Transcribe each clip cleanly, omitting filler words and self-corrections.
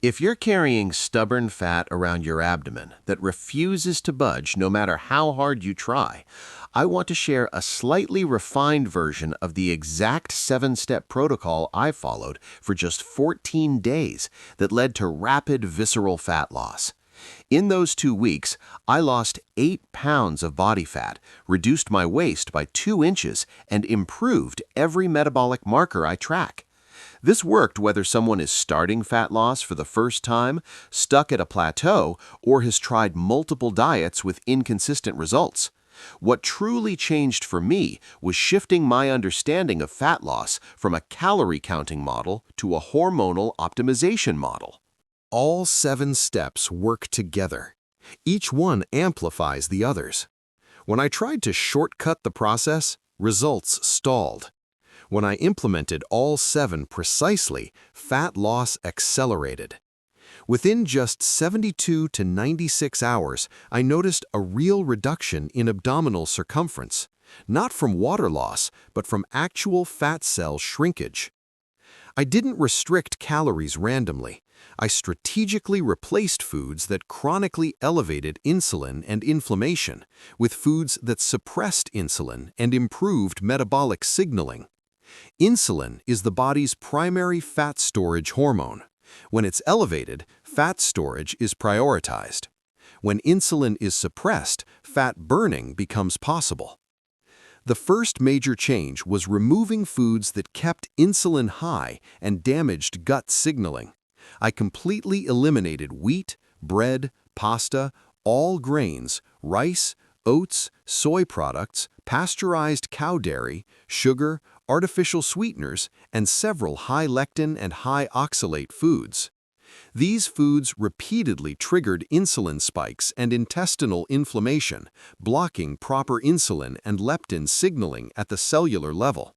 If you're carrying stubborn fat around your abdomen that refuses to budge no matter how hard you try, I want to share a slightly refined version of the exact 7-step protocol I followed for just 14 days that led to rapid visceral fat loss. In those 2 weeks, I lost 8 pounds of body fat, reduced my waist by 2 inches, and improved every metabolic marker I track. This worked whether someone is starting fat loss for the first time, stuck at a plateau, or has tried multiple diets with inconsistent results. What truly changed for me was shifting my understanding of fat loss from a calorie counting model to a hormonal optimization model. All 7 steps work together. Each one amplifies the others. When I tried to shortcut the process, results stalled. When I implemented all 7 precisely, fat loss accelerated. Within just 72 to 96 hours, I noticed a real reduction in abdominal circumference, not from water loss, but from actual fat cell shrinkage. I didn't restrict calories randomly. I strategically replaced foods that chronically elevated insulin and inflammation with foods that suppressed insulin and improved metabolic signaling. Insulin is the body's primary fat storage hormone. When it's elevated, fat storage is prioritized. When insulin is suppressed, fat burning becomes possible. The first major change was removing foods that kept insulin high and damaged gut signaling. I completely eliminated wheat, bread, pasta, all grains, rice, oats, soy products, pasteurized cow dairy, sugar, artificial sweeteners, and several high-lectin and high-oxalate foods. These foods repeatedly triggered insulin spikes and intestinal inflammation, blocking proper insulin and leptin signaling at the cellular level.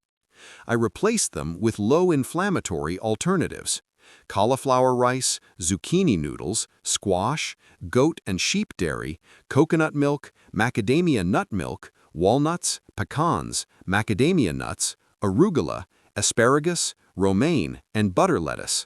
I replaced them with low-inflammatory alternatives: cauliflower rice, zucchini noodles, squash, goat and sheep dairy, coconut milk, macadamia nut milk, walnuts, pecans, macadamia nuts, arugula, asparagus, romaine, and butter lettuce.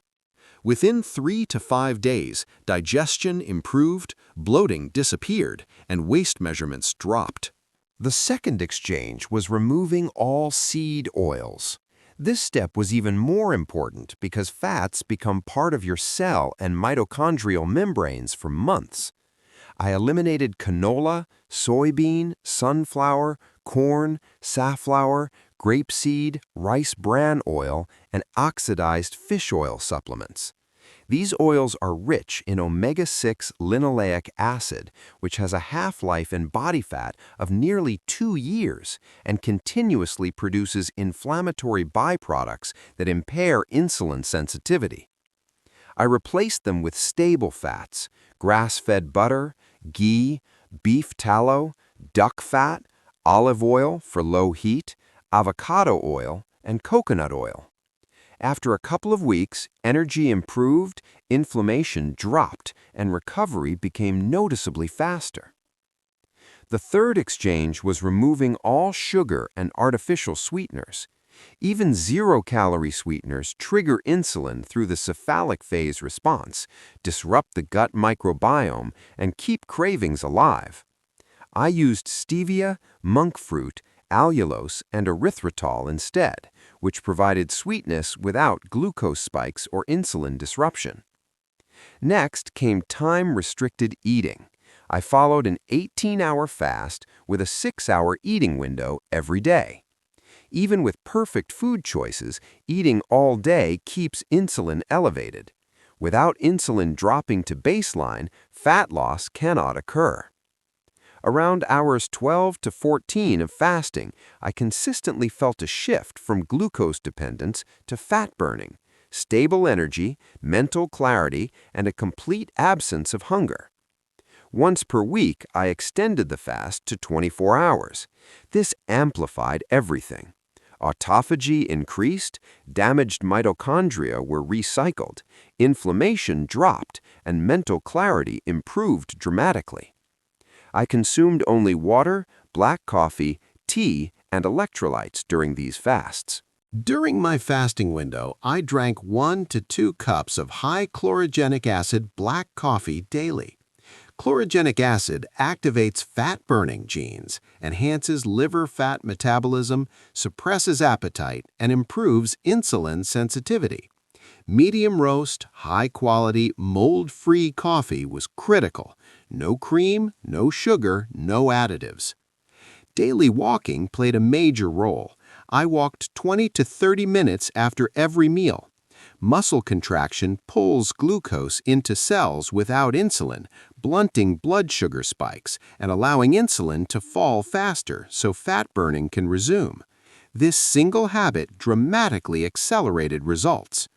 Within 3 to 5 days, digestion improved, bloating disappeared, and waist measurements dropped. The second exchange was removing all seed oils. This step was even more important because fats become part of your cell and mitochondrial membranes for months. I eliminated canola, soybean, sunflower, corn, safflower, grapeseed, rice bran oil, and oxidized fish oil supplements. These oils are rich in omega-6 linoleic acid, which has a half-life in body fat of nearly 2 years and continuously produces inflammatory byproducts that impair insulin sensitivity. I replaced them with stable fats: grass-fed butter, ghee, beef tallow, duck fat, olive oil for low heat, avocado oil, and coconut oil. After a couple of weeks, energy improved, inflammation dropped, and recovery became noticeably faster. The third exchange was removing all sugar and artificial sweeteners. Even zero-calorie sweeteners trigger insulin through the cephalic phase response, disrupt the gut microbiome, and keep cravings alive. I used stevia, monk fruit, allulose, and erythritol instead, which provided sweetness without glucose spikes or insulin disruption. Next came time-restricted eating. I followed an 18-hour fast with a 6-hour eating window every day. Even with perfect food choices, eating all day keeps insulin elevated. Without insulin dropping to baseline, fat loss cannot occur. Around hours 12 to 14 of fasting, I consistently felt a shift from glucose dependence to fat burning, stable energy, mental clarity, and a complete absence of hunger. Once per week, I extended the fast to 24 hours. This amplified everything. Autophagy increased, damaged mitochondria were recycled, inflammation dropped, and mental clarity improved dramatically. I consumed only water, black coffee, tea, and electrolytes during these fasts. During my fasting window, I drank 1 to 2 cups of high chlorogenic acid black coffee daily. Chlorogenic acid activates fat-burning genes, enhances liver fat metabolism, suppresses appetite, and improves insulin sensitivity. Medium roast, high-quality, mold-free coffee was critical. No cream, no sugar, no additives. Daily walking played a major role. I walked 20 to 30 minutes after every meal. Muscle contraction pulls glucose into cells without insulin, blunting blood sugar spikes and allowing insulin to fall faster so fat burning can resume. This single habit dramatically accelerated results.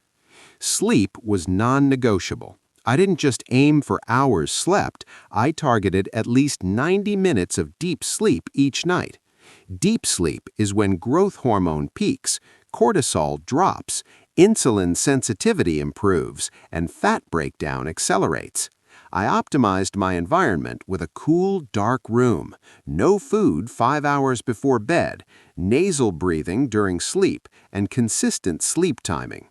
Sleep was non-negotiable. I didn't just aim for hours slept, I targeted at least 90 minutes of deep sleep each night. Deep sleep is when growth hormone peaks, cortisol drops, insulin sensitivity improves, and fat breakdown accelerates. I optimized my environment with a cool, dark room, no food 5 hours before bed, nasal breathing during sleep, and consistent sleep timing.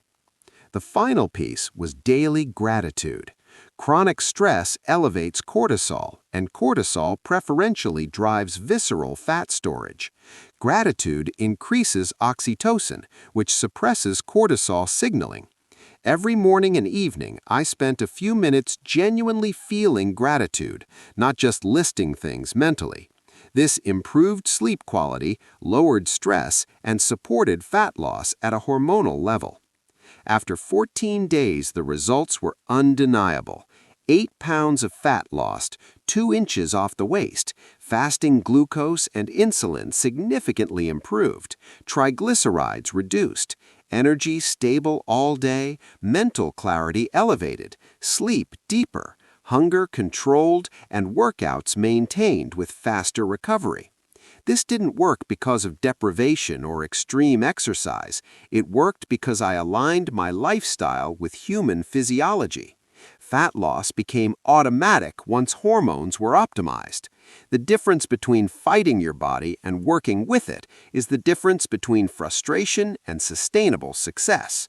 The final piece was daily gratitude. Chronic stress elevates cortisol, and cortisol preferentially drives visceral fat storage. Gratitude increases oxytocin, which suppresses cortisol signaling. Every morning and evening, I spent a few minutes genuinely feeling gratitude, not just listing things mentally. This improved sleep quality, lowered stress, and supported fat loss at a hormonal level. After 14 days, the results were undeniable. 8 pounds of fat lost, 2 inches off the waist, fasting glucose and insulin significantly improved, triglycerides reduced, energy stable all day, mental clarity elevated, sleep deeper, hunger controlled, and workouts maintained with faster recovery. This didn't work because of deprivation or extreme exercise. It worked because I aligned my lifestyle with human physiology. Fat loss became automatic once hormones were optimized. The difference between fighting your body and working with it is the difference between frustration and sustainable success.